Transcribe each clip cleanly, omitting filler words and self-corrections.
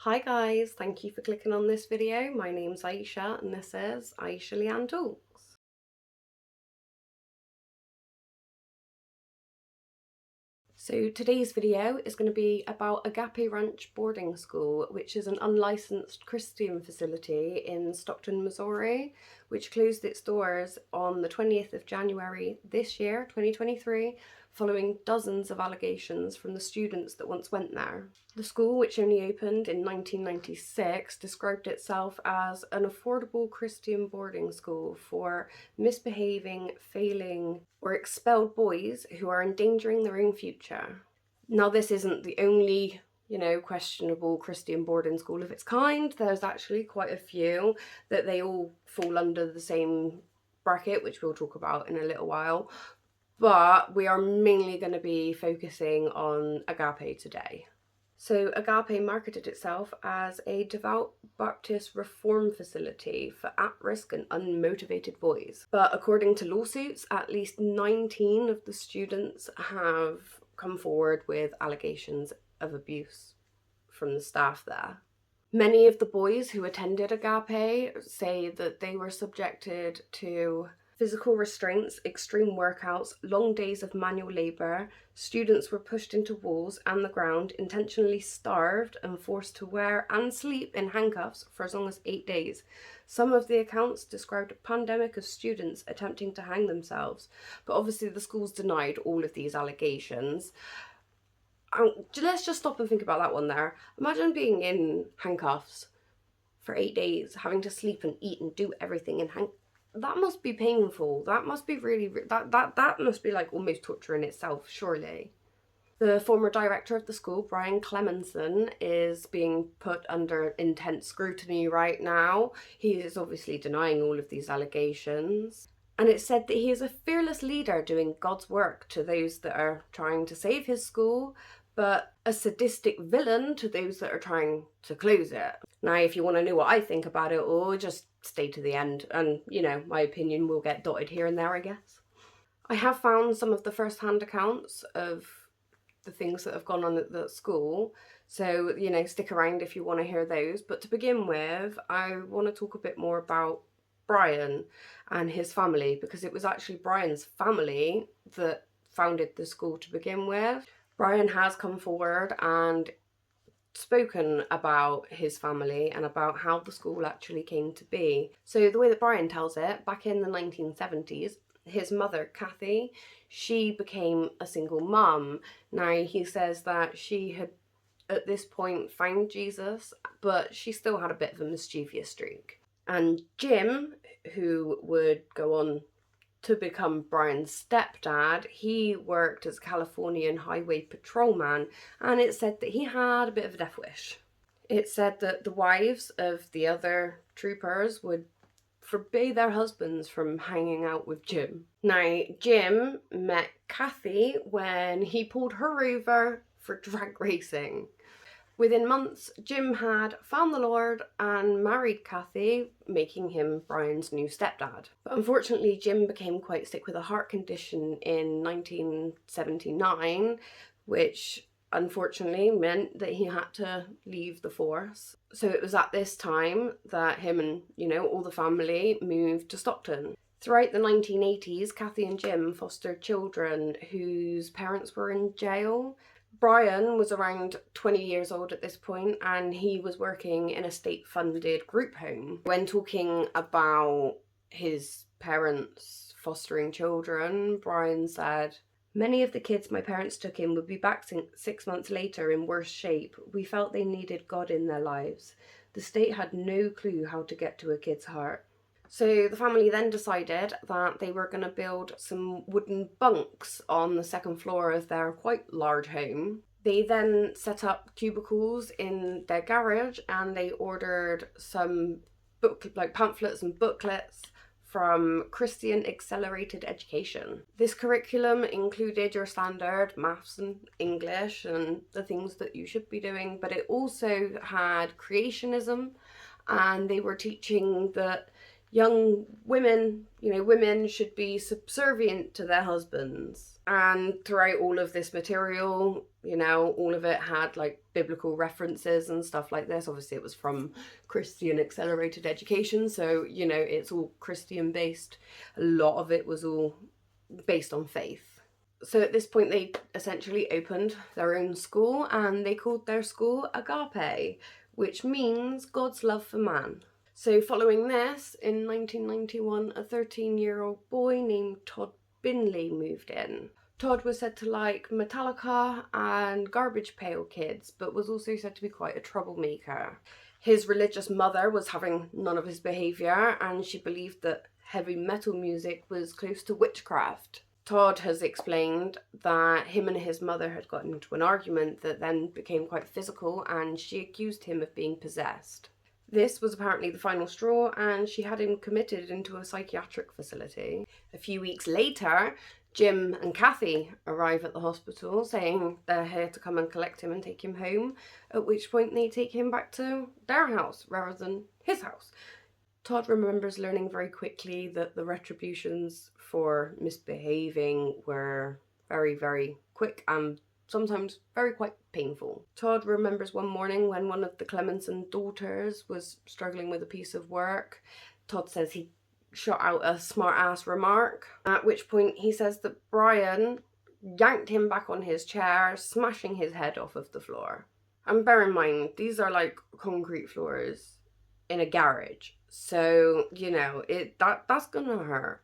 Hi guys, thank you for clicking on this video. My name's Aisha and this is aishaleeanntalks. So today's video is going to be about Agape Ranch Boarding School, which is an unlicensed Christian facility in Stockton, Missouri, which closed its doors on the 20th of January this year, 2023, following dozens of allegations from the students that once went there. The school, which only opened in 1996, described itself as an affordable Christian boarding school for misbehaving, failing, or expelled boys who are endangering their own future. Now, this isn't the only questionable Christian boarding school of its kind. There's actually quite a few that they all fall under the same bracket, which we'll talk about in a little while. But we are mainly going to be focusing on Agape today. So Agape marketed itself as a devout Baptist reform facility for at-risk and unmotivated boys. But according to lawsuits, at least 19 of the students have come forward with allegations of abuse from the staff there. Many of the boys who attended Agape say that they were subjected to physical restraints, extreme workouts, long days of manual labour. Students were pushed into walls and the ground, intentionally starved and forced to wear and sleep in handcuffs for as long as 8 days. Some of the accounts described a pandemic of students attempting to hang themselves, but obviously the schools denied all of these allegations. Let's just stop and think about that one there. Imagine being in handcuffs for 8 days, having to sleep and eat and do everything in handcuffs. That must be painful. That must be really, that must be like almost torture in itself, surely. The former director of the school, Brian Clemenson, is being put under intense scrutiny right now. He is obviously denying all of these allegations. And it's said that he is a fearless leader doing God's work to those that are trying to save his school, but a sadistic villain to those that are trying to close it. Now, if you want to know what I think about it all, just stay to the end and, my opinion will get dotted here and there, I guess. I have found some of the first-hand accounts of the things that have gone on at the school, so, stick around if you want to hear those. But to begin with, I want to talk a bit more about Brian and his family, because it was actually Brian's family that founded the school to begin with. Brian has come forward and spoken about his family and about how the school actually came to be. So the way that Brian tells it, back in the 1970s, his mother, Kathy, she became a single mum. Now, he says that she had, at this point, found Jesus, but she still had a bit of a mischievous streak. And Jim, who would go on to become Brian's stepdad, he worked as a Californian highway patrolman, and it said that he had a bit of a death wish. It said that the wives of the other troopers would forbid their husbands from hanging out with Jim. Now, Jim met Kathy when he pulled her over for drag racing. Within months, Jim had found the Lord and married Kathy, making him Brian's new stepdad. But unfortunately, Jim became quite sick with a heart condition in 1979, which unfortunately meant that he had to leave the force. So it was at this time that him and, all the family moved to Stockton. Throughout the 1980s, Kathy and Jim fostered children whose parents were in jail. Brian was around 20 years old at this point, and he was working in a state-funded group home. When talking about his parents fostering children, Brian said, "Many of the kids my parents took in would be back 6 months later in worse shape. We felt they needed God in their lives. The state had no clue how to get to a kid's heart." So the family then decided that they were going to build some wooden bunks on the second floor of their quite large home. They then set up cubicles in their garage, and they ordered some pamphlets and booklets from Christian Accelerated Education. This curriculum included your standard maths and English and the things that you should be doing, but it also had creationism, and they were teaching that young women, women should be subservient to their husbands. And throughout all of this material, all of it had like biblical references and stuff like this. Obviously it was from Christian Accelerated Education, so it's all Christian based. A lot of it was all based on faith. So at this point they essentially opened their own school, and they called their school Agape, which means God's love for man. So following this, in 1991, a 13-year-old boy named Todd Binley moved in. Todd was said to like Metallica and Garbage Pail Kids, but was also said to be quite a troublemaker. His religious mother was having none of his behaviour, and she believed that heavy metal music was close to witchcraft. Todd has explained that him and his mother had gotten into an argument that then became quite physical, and she accused him of being possessed. This was apparently the final straw, and she had him committed into a psychiatric facility. A few weeks later, Jim and Kathy arrive at the hospital saying they're here to come and collect him and take him home, at which point they take him back to their house rather than his house. Todd remembers learning very quickly that the retributions for misbehaving were very, very quick and sometimes very quite painful. Todd remembers one morning when one of the Clemenson daughters was struggling with a piece of work. Todd says he shot out a smart-ass remark, at which point he says that Brian yanked him back on his chair, smashing his head off of the floor. And bear in mind, these are like concrete floors in a garage, so that's gonna hurt.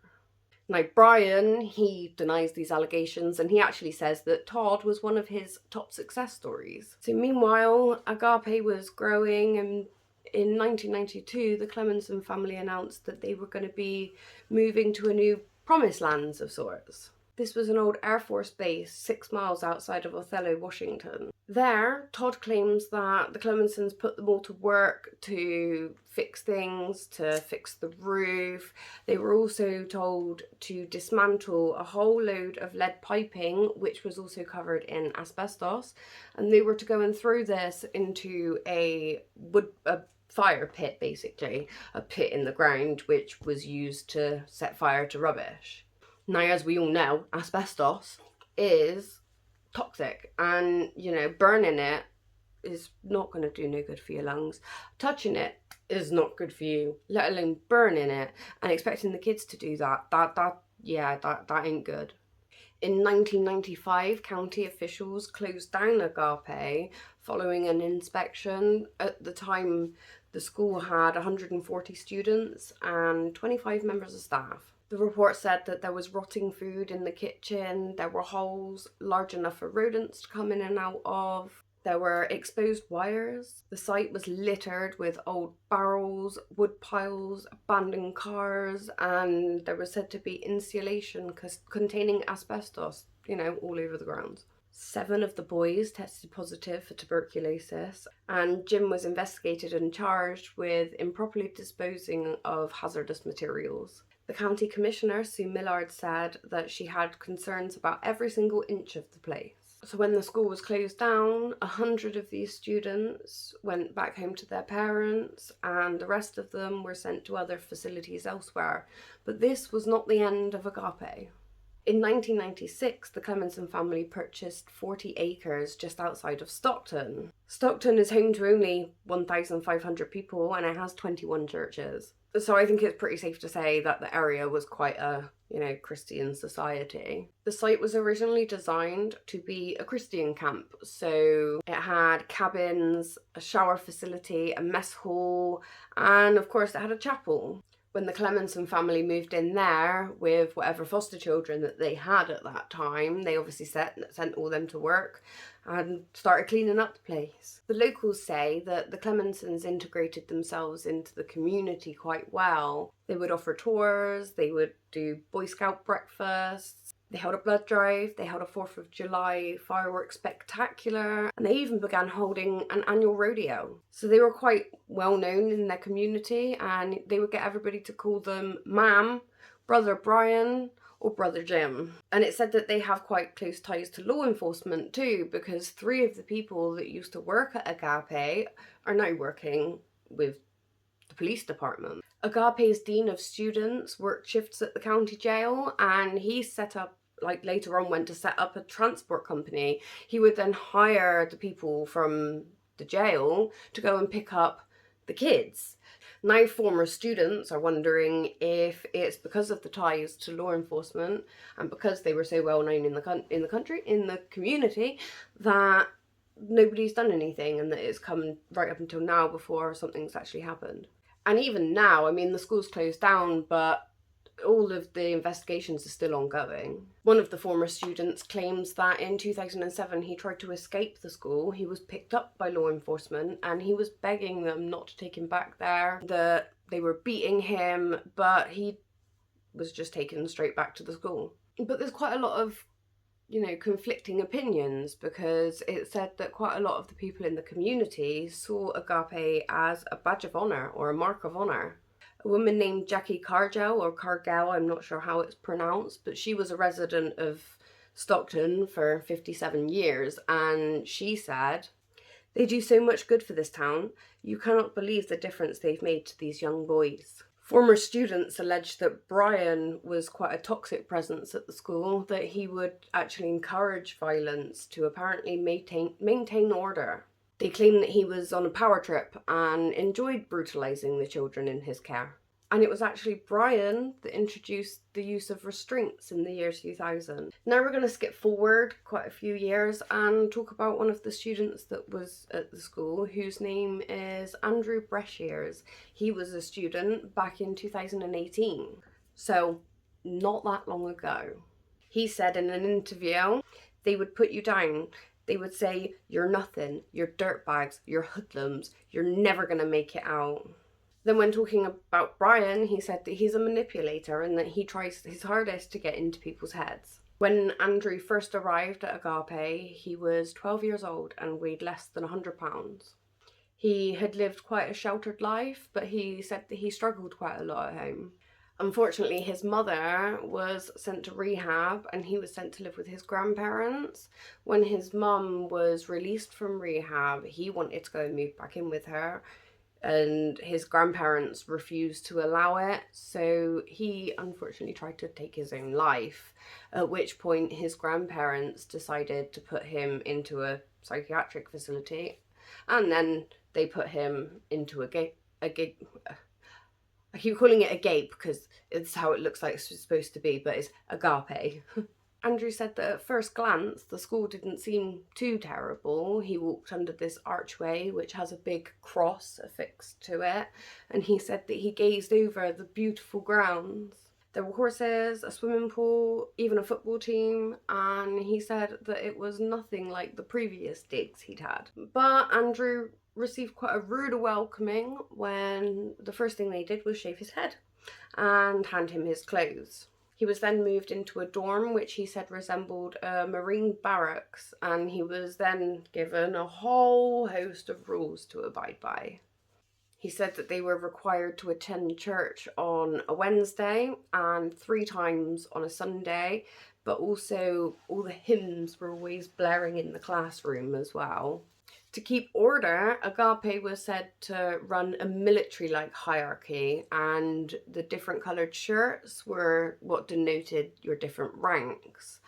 Now Brian, he denies these allegations, and he actually says that Todd was one of his top success stories. So meanwhile, Agape was growing, and in 1992 the Clemenson family announced that they were going to be moving to a new promised lands of sorts. This was an old Air Force base 6 miles outside of Othello, Washington. There, Todd claims that the Clemensons put them all to work to fix things, to fix the roof. They were also told to dismantle a whole load of lead piping, which was also covered in asbestos, and they were to go and throw this into a fire pit, basically, a pit in the ground which was used to set fire to rubbish. Now, as we all know, asbestos is toxic, and burning it is not going to do no good for your lungs. Touching it is not good for you, let alone burning it and expecting the kids to do that. That ain't good. In 1995, county officials closed down Agape following an inspection. At the time, the school had 140 students and 25 members of staff. The report said that there was rotting food in the kitchen, there were holes large enough for rodents to come in and out of, there were exposed wires. The site was littered with old barrels, wood piles, abandoned cars, and there was said to be insulation containing asbestos, all over the grounds. 7 of the boys tested positive for tuberculosis, and Jim was investigated and charged with improperly disposing of hazardous materials. The county commissioner, Sue Millard, said that she had concerns about every single inch of the place. So when the school was closed down, 100 of these students went back home to their parents, and the rest of them were sent to other facilities elsewhere. But this was not the end of Agape. In 1996, the Clemenson family purchased 40 acres just outside of Stockton. Stockton is home to only 1,500 people, and it has 21 churches. So I think it's pretty safe to say that the area was quite a, Christian society. The site was originally designed to be a Christian camp. So it had cabins, a shower facility, a mess hall, and of course it had a chapel. When the Clemenson family moved in there with whatever foster children that they had at that time, they obviously sent all them to work and started cleaning up the place. The locals say that the Clemensons integrated themselves into the community quite well. They would offer tours, they would do Boy Scout breakfasts, they held a blood drive, they held a 4th of July fireworks spectacular, and they even began holding an annual rodeo. So they were quite well known in their community, and they would get everybody to call them Ma'am, Brother Brian, or Brother Jim. And it's said that they have quite close ties to law enforcement too, because 3 of the people that used to work at Agape are now working with the police department. Agape's dean of students worked shifts at the county jail, and he set up, like later on went to set up a transport company. He would then hire the people from the jail to go and pick up the kids. Now former students are wondering if it's because of the ties to law enforcement and because they were so well known in the community, that nobody's done anything, and that it's come right up until now before something's actually happened. And even now, I mean, the school's closed down, but all of the investigations are still ongoing. One of the former students claims that in 2007 he tried to escape the school. He was picked up by law enforcement and he was begging them not to take him back there, that they were beating him, but he was just taken straight back to the school. But there's quite a lot of, conflicting opinions, because it said that quite a lot of the people in the community saw Agape as a badge of honour or a mark of honour. A woman named Jackie Cargel, or Cargel, I'm not sure how it's pronounced, but she was a resident of Stockton for 57 years, and she said, "They do so much good for this town. You cannot believe the difference they've made to these young boys." Former students alleged that Brian was quite a toxic presence at the school, that he would actually encourage violence to apparently maintain order. They claim that he was on a power trip and enjoyed brutalising the children in his care. And it was actually Brian that introduced the use of restraints in the year 2000. Now we're going to skip forward quite a few years and talk about one of the students that was at the school, whose name is Andrew Breshears. He was a student back in 2018, so not that long ago. He said in an interview, they would put you down. They would say, "You're nothing, you're dirtbags, you're hoodlums, you're never going to make it out." Then when talking about Brian, he said that he's a manipulator and that he tries his hardest to get into people's heads. When Andrew first arrived at Agape, he was 12 years old and weighed less than 100 pounds. He had lived quite a sheltered life, but he said that he struggled quite a lot at home. Unfortunately, his mother was sent to rehab and he was sent to live with his grandparents. When his mum was released from rehab, he wanted to go and move back in with her, and his grandparents refused to allow it, so he unfortunately tried to take his own life, at which point his grandparents decided to put him into a psychiatric facility, and then they put him into I keep calling it Agape because it's how it looks like it's supposed to be, but it's Agape. Andrew said that at first glance, the school didn't seem too terrible. He walked under this archway, which has a big cross affixed to it, and he said that he gazed over the beautiful grounds. There were horses, a swimming pool, even a football team, and he said that it was nothing like the previous digs he'd had. But Andrew received quite a rude welcoming when the first thing they did was shave his head and hand him his clothes. He was then moved into a dorm which he said resembled a Marine barracks, and he was then given a whole host of rules to abide by. He said that they were required to attend church on a Wednesday and 3 times on a Sunday, but also all the hymns were always blaring in the classroom as well. To keep order, Agape was said to run a military-like hierarchy, and the different coloured shirts were what denoted your different ranks.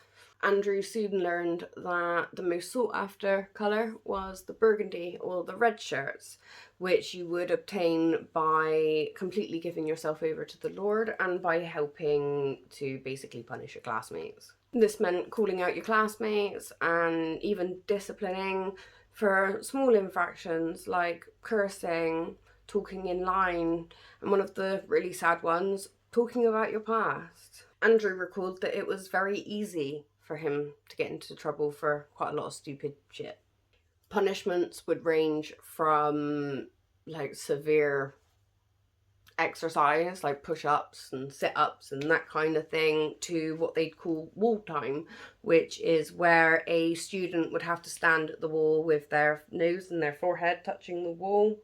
Andrew soon learned that the most sought-after colour was the burgundy or the red shirts, which you would obtain by completely giving yourself over to the Lord and by helping to basically punish your classmates. This meant calling out your classmates and even disciplining for small infractions like cursing, talking in line, and one of the really sad ones, talking about your past. Andrew recalled that it was very easy for him to get into trouble for quite a lot of stupid shit. Punishments would range from like severe exercise like push-ups and sit-ups and that kind of thing to what they'd call wall time, which is where a student would have to stand at the wall with their nose and their forehead touching the wall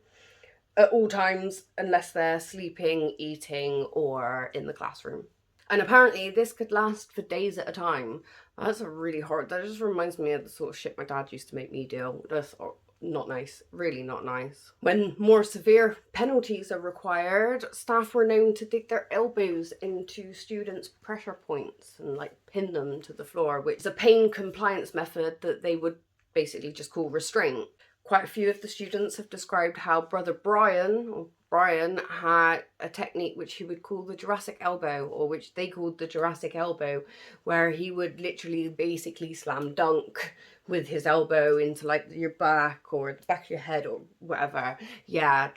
at all times unless they're sleeping, eating, or in the classroom. And apparently this could last for days at a time. That's a really hard, that just reminds me of the sort of shit my dad used to make me do. That's not nice, really not nice. When more severe penalties are required, staff were known to dig their elbows into students' pressure points and like pin them to the floor, which is a pain compliance method that they would basically just call restraint. Quite a few of the students have described how Brother Brian had a technique which he would call the Jurassic elbow, or which they called the Jurassic elbow, where he would literally basically slam dunk with his elbow into like your back or the back of your head or whatever. Yeah,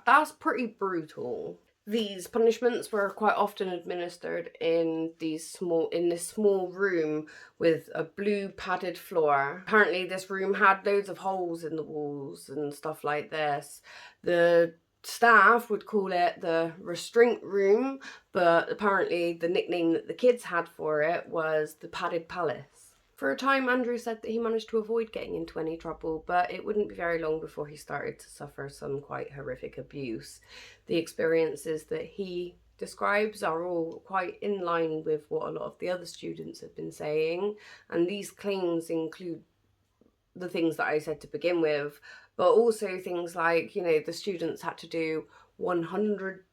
that's pretty brutal. These punishments were quite often administered in this small room with a blue padded floor. Apparently this room had loads of holes in the walls and stuff like this. The staff would call it the restraint room, but apparently the nickname that the kids had for it was the padded palace. For a time, Andrew said that he managed to avoid getting into any trouble, but it wouldn't be very long before he started to suffer some quite horrific abuse. The experiences that he describes are all quite in line with what a lot of the other students have been saying, and these claims include the things that I said to begin with, but also things like, you know, the students had to do 100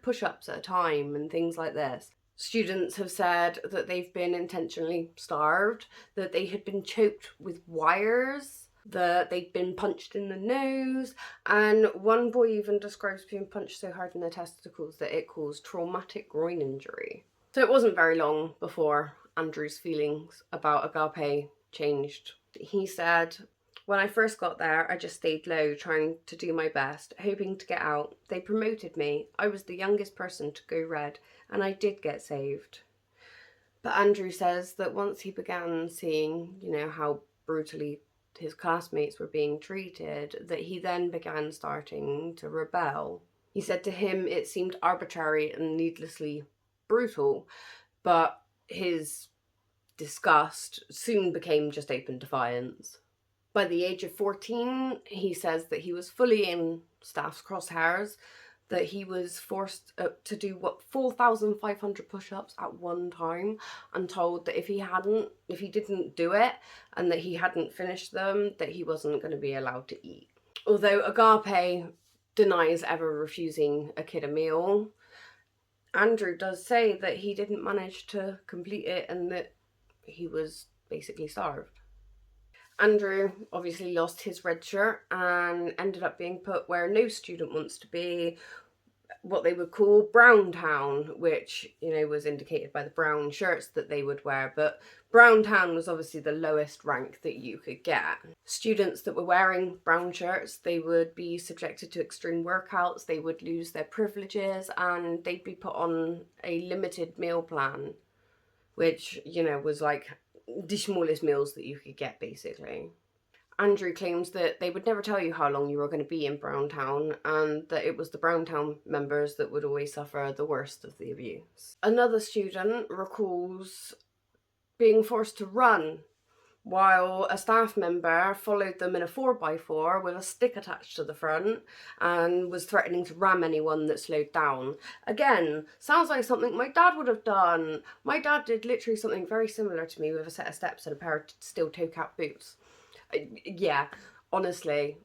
push-ups at a time and things like this. Students have said that they've been intentionally starved, that they had been choked with wires, that they'd been punched in the nose, and one boy even describes being punched so hard in their testicles that it caused traumatic groin injury. So it wasn't very long before Andrew's feelings about Agape changed. He said, "When I first got there, I just stayed low, trying to do my best, hoping to get out. They promoted me. I was the youngest person to go red, and I did get saved." But Andrew says that once he began seeing, you know, how brutally his classmates were being treated, that he then began starting to rebel. He said to him it seemed arbitrary and needlessly brutal, but his disgust soon became just open defiance. By the age of 14, he says that he was fully in staff's crosshairs, that he was forced to do 4,500 push-ups at one time, and told that if he didn't do it and that he hadn't finished them, that he wasn't going to be allowed to eat. Although Agape denies ever refusing a kid a meal, Andrew does say that he didn't manage to complete it and that he was basically starved. Andrew obviously lost his red shirt and ended up being put where no student wants to be, what they would call Brown Town, which, you know, was indicated by the brown shirts that they would wear. But Brown Town was obviously the lowest rank that you could get. Students that were wearing brown shirts, they would be subjected to extreme workouts, they would lose their privileges, and they'd be put on a limited meal plan, which, you know, was like the smallest meals that you could get, basically. Andrew claims that they would never tell you how long you were going to be in Browntown, and that it was the Browntown members that would always suffer the worst of the abuse. Another student recalls being forced to run while a staff member followed them in a 4x4 with a stick attached to the front and was threatening to ram anyone that slowed down. Again, sounds like something my dad would have done. My dad did literally something very similar to me with a set of steps and a pair of steel toe cap boots. Yeah, honestly.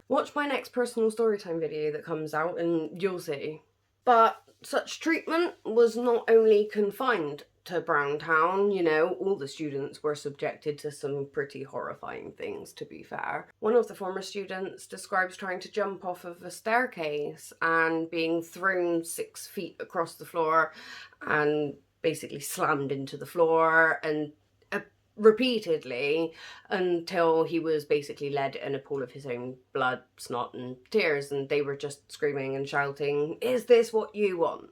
Watch my next personal storytime video that comes out and you'll see. But such treatment was not only confined to Browntown, you know, all the students were subjected to some pretty horrifying things, to be fair. One of the former students describes trying to jump off of a staircase and being thrown 6 feet across the floor and basically slammed into the floor and repeatedly until he was basically led in a pool of his own blood, snot and tears, and they were just screaming and shouting, "Is this what you want?"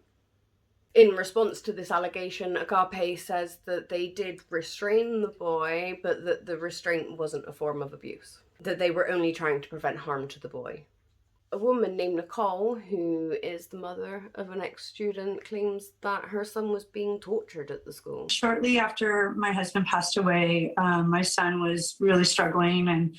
In response to this allegation, Agape says that they did restrain the boy, but that the restraint wasn't a form of abuse, that they were only trying to prevent harm to the boy. A woman named Nicole, who is the mother of an ex-student, claims that her son was being tortured at the school. Shortly after my husband passed away, my son was really struggling, and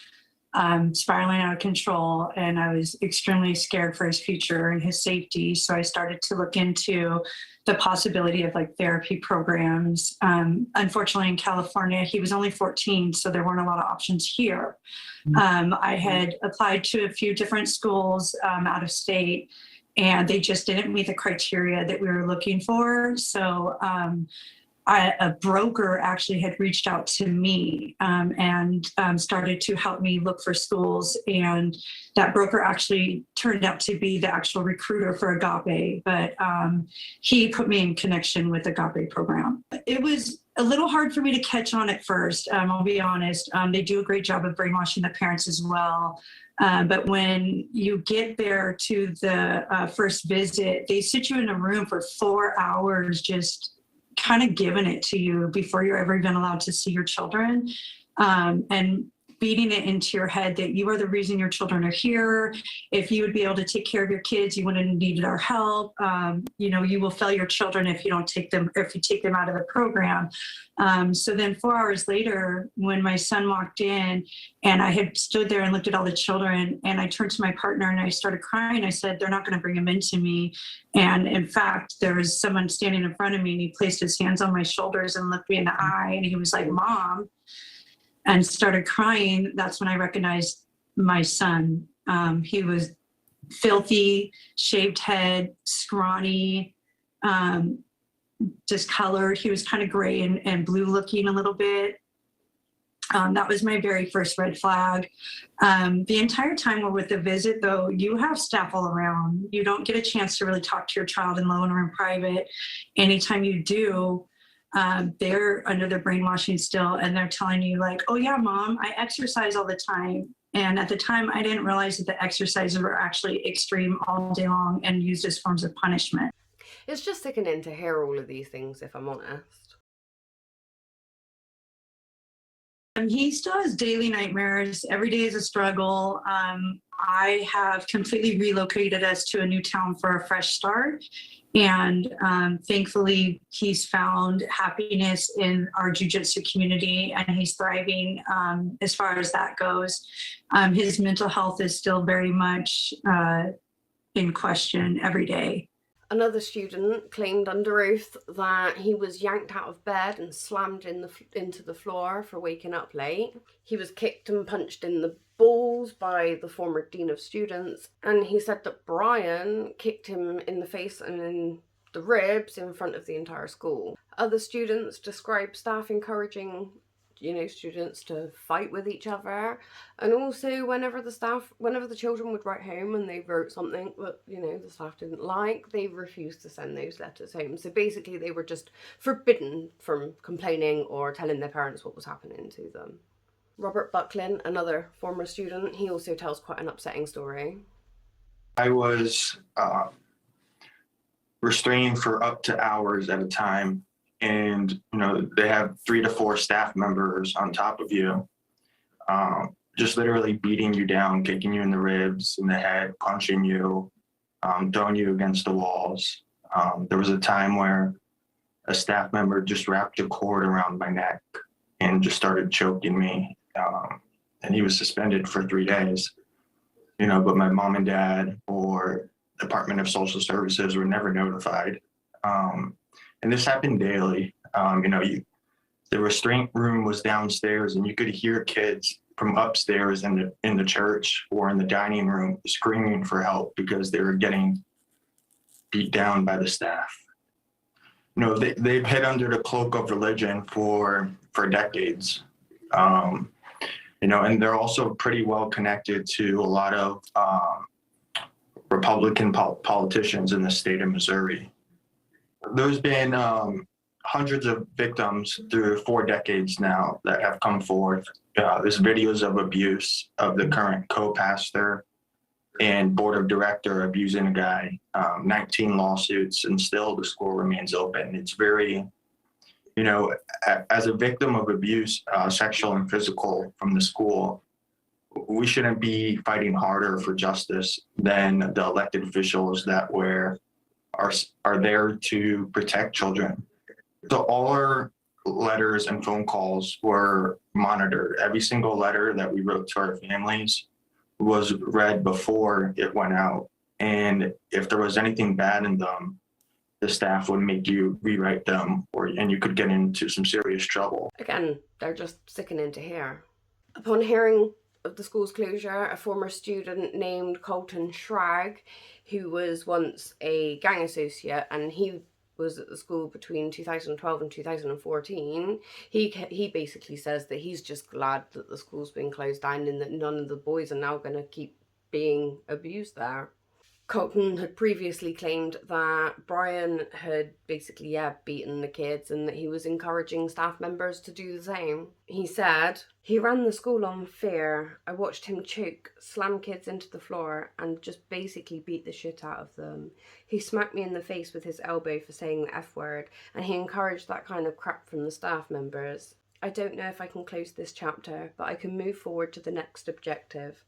spiraling out of control, and I was extremely scared for his future and his safety. So I started to look into the possibility of like therapy programs. Unfortunately, in California, he was only 14, so there weren't a lot of options here. I had applied to a few different schools out of state, and they just didn't meet the criteria that we were looking for. So a broker actually had reached out to me and started to help me look for schools. And that broker actually turned out to be the actual recruiter for Agape, but he put me in connection with Agape program. It was a little hard for me to catch on at first, I'll be honest. They do a great job of brainwashing the parents as well. But when you get there to the first visit, they sit you in a room for 4 hours, just kind of giving it to you before you're ever even allowed to see your children, and beating it into your head that you are the reason your children are here. If you would be able to take care of your kids, you wouldn't have needed our help. You will fail your children if you take them out of the program. So then 4 hours later, when my son walked in and I had stood there and looked at all the children, and I turned to my partner and I started crying, I said, they're not going to bring him into me. And in fact, there was someone standing in front of me, and he placed his hands on my shoulders and looked me in the eye, and he was like, "Mom," and started crying. That's when I recognized my son. He was filthy, shaved head, scrawny, discolored. He was kind of gray and blue looking a little bit. That was my very first red flag. The entire time we're with the visit, though, you have staff all around. You don't get a chance to really talk to your child alone or in private. Anytime you do, they're under the brainwashing still, and they're telling you like, "Oh yeah, Mom, I exercise all the time." And at the time, I didn't realize that the exercises were actually extreme all day long and used as forms of punishment. It's just sickening to hear all of these things, if I'm honest. He still has daily nightmares. Every day is a struggle. I have completely relocated us to a new town for a fresh start. And thankfully, he's found happiness in our jiu-jitsu community, and he's thriving as far as that goes. His mental health is still very much in question every day. Another student claimed under oath that he was yanked out of bed and slammed into the floor for waking up late. He was kicked and punched in the balls by the former dean of students, and he said that Brian kicked him in the face and in the ribs in front of the entire school. Other students described staff encouraging students to fight with each other, and also whenever the children would write home and they wrote something that the staff didn't like, they refused to send those letters home. So basically they were just forbidden from complaining or telling their parents what was happening to them. Robert Bucklin, another former student, he also tells quite an upsetting story. I was restrained for up to hours at a time. And, they have 3 to 4 staff members on top of you, just literally beating you down, kicking you in the ribs, in the head, punching you, throwing you against the walls. There was a time where a staff member just wrapped a cord around my neck and just started choking me. And he was suspended for 3 days, but my mom and dad or Department of Social Services were never notified. And this happened daily. The restraint room was downstairs, and you could hear kids from upstairs in the church or in the dining room screaming for help because they were getting beat down by the staff. They've hid under the cloak of religion for decades. And they're also pretty well connected to a lot of Republican politicians in the state of Missouri. There's been hundreds of victims through 4 decades now that have come forth. There's videos of abuse of the current co-pastor and board of director abusing a guy, 19 lawsuits, and still the school remains open. It's very, as a victim of abuse, sexual and physical from the school, we shouldn't be fighting harder for justice than the elected officials that are there to protect children. So all our letters and phone calls were monitored. Every single letter that we wrote to our families was read before it went out. And if there was anything bad in them, the staff would make you rewrite them, and you could get into some serious trouble. Again, they're just sickening to hear. Upon hearing of the school's closure, a former student named Colton Schrag, who was once a gang associate, and he was at the school between 2012 and 2014, he basically says that he's just glad that the school's been closed down and that none of the boys are now going to keep being abused there. Colton had previously claimed that Brian had basically, beaten the kids and that he was encouraging staff members to do the same. He said, "He ran the school on fear. I watched him choke, slam kids into the floor, and just basically beat the shit out of them. He smacked me in the face with his elbow for saying the F word, and he encouraged that kind of crap from the staff members. I don't know if I can close this chapter, but I can move forward to the next objective.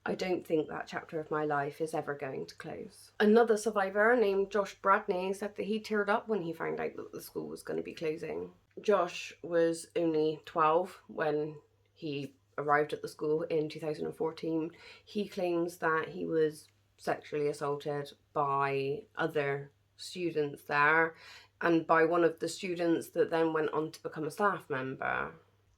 I don't think that chapter of my life is ever going to close." Another survivor named Josh Bradney said that he teared up when he found out that the school was going to be closing. Josh was only 12 when he arrived at the school in 2014. He claims that he was sexually assaulted by other students there, and by one of the students that then went on to become a staff member.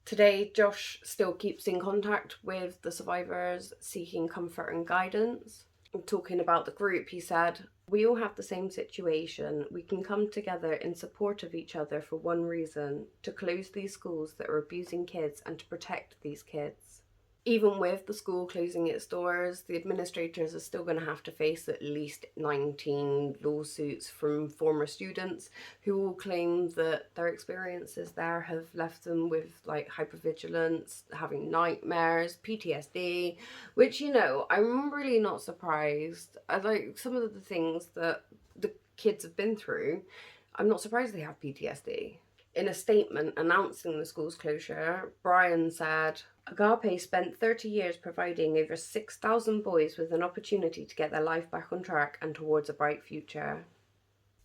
Today, Josh still keeps in contact with the survivors, seeking comfort and guidance. Talking about the group, he said, "We all have the same situation. We can come together in support of each other for one reason: to close these schools that are abusing kids and to protect these kids." Even with the school closing its doors, the administrators are still going to have to face at least 19 lawsuits from former students who all claim that their experiences there have left them with hypervigilance, having nightmares, PTSD, which, I'm really not surprised. I like some of the things that the kids have been through. I'm not surprised they have PTSD. In a statement announcing the school's closure, Brian said, "Agape spent 30 years providing over 6,000 boys with an opportunity to get their life back on track and towards a bright future."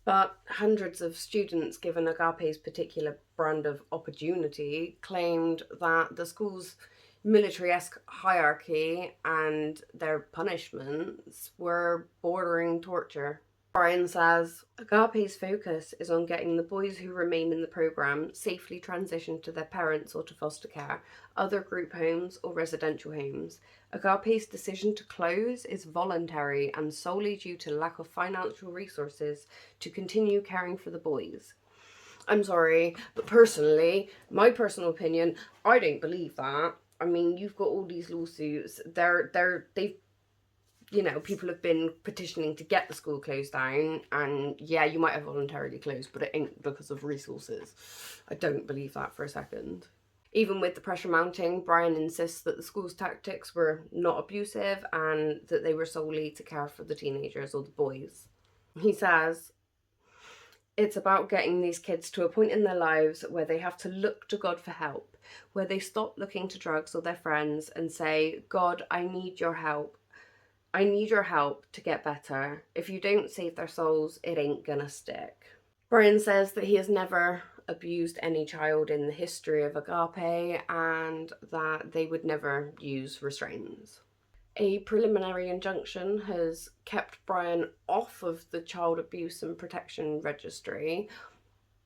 But hundreds of students given Agape's particular brand of opportunity claimed that the school's military-esque hierarchy and their punishments were bordering torture. Brian says, "Agape's focus is on getting the boys who remain in the program safely transitioned to their parents or to foster care, other group homes or residential homes. Agape's decision to close is voluntary and solely due to lack of financial resources to continue caring for the boys." I'm sorry, but personally, my personal opinion, I don't believe that. I mean, you've got all these lawsuits. People have been petitioning to get the school closed down, and you might have voluntarily closed, but it ain't because of resources. I don't believe that for a second. Even with the pressure mounting, Brian insists that the school's tactics were not abusive and that they were solely to care for the teenagers or the boys. He says, "It's about getting these kids to a point in their lives where they have to look to God for help, where they stop looking to drugs or their friends and say, 'God, I need your help. I need your help to get better. If you don't save their souls, it ain't gonna stick.'" Brian says that he has never abused any child in the history of Agape and that they would never use restraints. A preliminary injunction has kept Brian off of the Child Abuse and Protection Registry,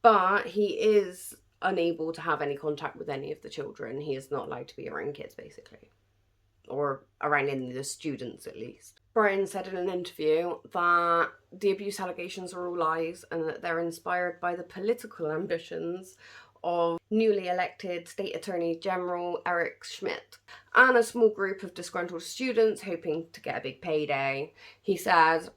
but he is unable to have any contact with any of the children. He is not allowed to be around kids, basically. Or around any of the students, at least. Brian said in an interview that the abuse allegations are all lies and that they're inspired by the political ambitions of newly elected State Attorney General Eric Schmidt and a small group of disgruntled students hoping to get a big payday. He said,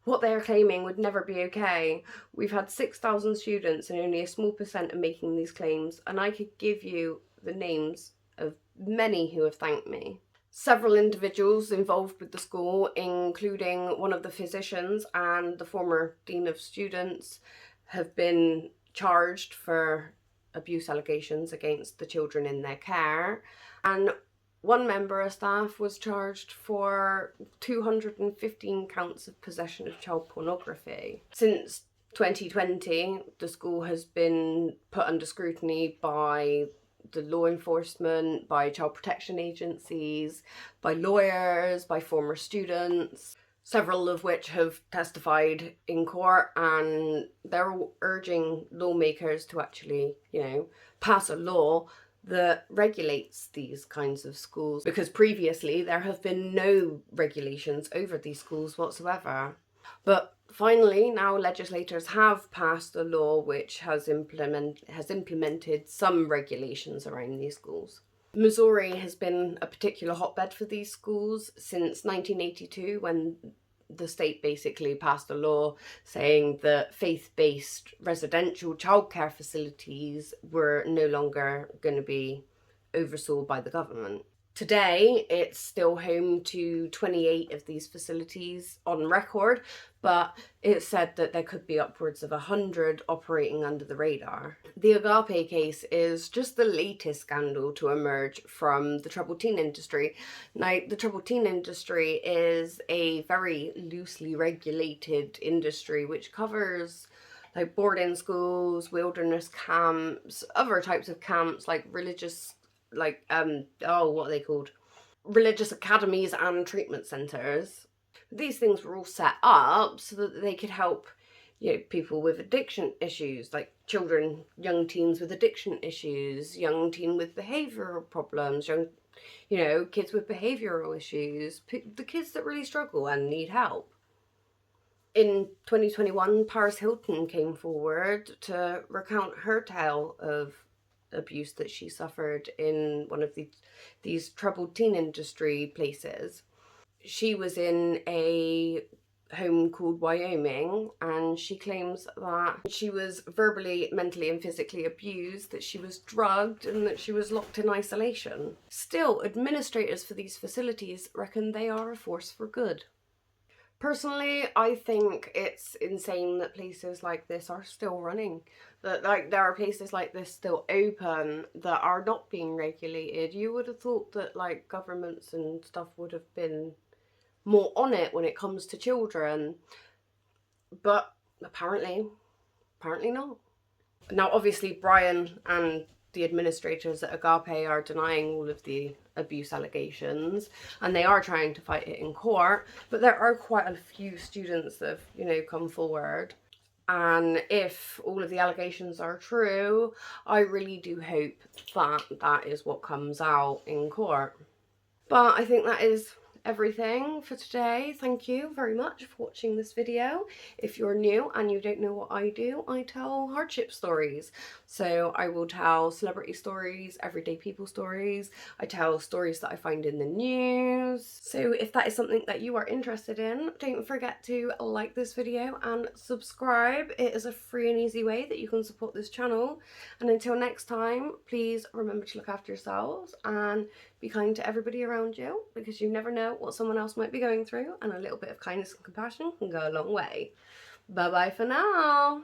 "What they are claiming would never be okay. We've had 6,000 students and only a small percent are making these claims, and I could give you the names of many who have thanked me." Several individuals involved with the school, including one of the physicians and the former dean of students, have been charged for abuse allegations against the children in their care. And one member of staff was charged for 215 counts of possession of child pornography. Since 2020, the school has been put under scrutiny by the law enforcement, by child protection agencies, by lawyers, by former students, several of which have testified in court, and they're all urging lawmakers to actually, pass a law that regulates these kinds of schools, because previously there have been no regulations over these schools whatsoever. But finally, now legislators have passed a law which has implemented some regulations around these schools. Missouri has been a particular hotbed for these schools since 1982, when the state basically passed a law saying that faith-based residential childcare facilities were no longer going to be oversaw by the government. Today, it's still home to 28 of these facilities on record, but it's said that there could be upwards of 100 operating under the radar. The Agape case is just the latest scandal to emerge from the troubled teen industry. Now, the troubled teen industry is a very loosely regulated industry which covers like boarding schools, wilderness camps, other types of camps like religious, what are they called? Religious academies and treatment centres. These things were all set up so that they could help, people with addiction issues, like children, young teens with addiction issues, young teen with behavioural problems, kids with behavioural issues, the kids that really struggle and need help. In 2021, Paris Hilton came forward to recount her tale of abuse that she suffered in one of these troubled teen industry places. She was in a home called Wyoming, and she claims that she was verbally, mentally and physically abused, that she was drugged, and that she was locked in isolation. Still, administrators for these facilities reckon they are a force for good. Personally, I think it's insane that places like this are still running. That there are places like this still open that are not being regulated. You would have thought that governments and stuff would have been more on it when it comes to children. But apparently not. Now, obviously, Brian and the administrators at Agape are denying all of the abuse allegations, and they are trying to fight it in court, but there are quite a few students that have, come forward. And if all of the allegations are true, I really do hope that that is what comes out in court. But I think that is everything for today. Thank you very much for watching this video. If you're new and you don't know what I do, I tell hardship stories. So I will tell celebrity stories, everyday people stories. I tell stories that I find in the news. So if that is something that you are interested in, don't forget to like this video and subscribe. It is a free and easy way that you can support this channel. And until next time, please remember to look after yourselves and be kind to everybody around you, because you never know what someone else might be going through, and a little bit of kindness and compassion can go a long way. Bye bye for now.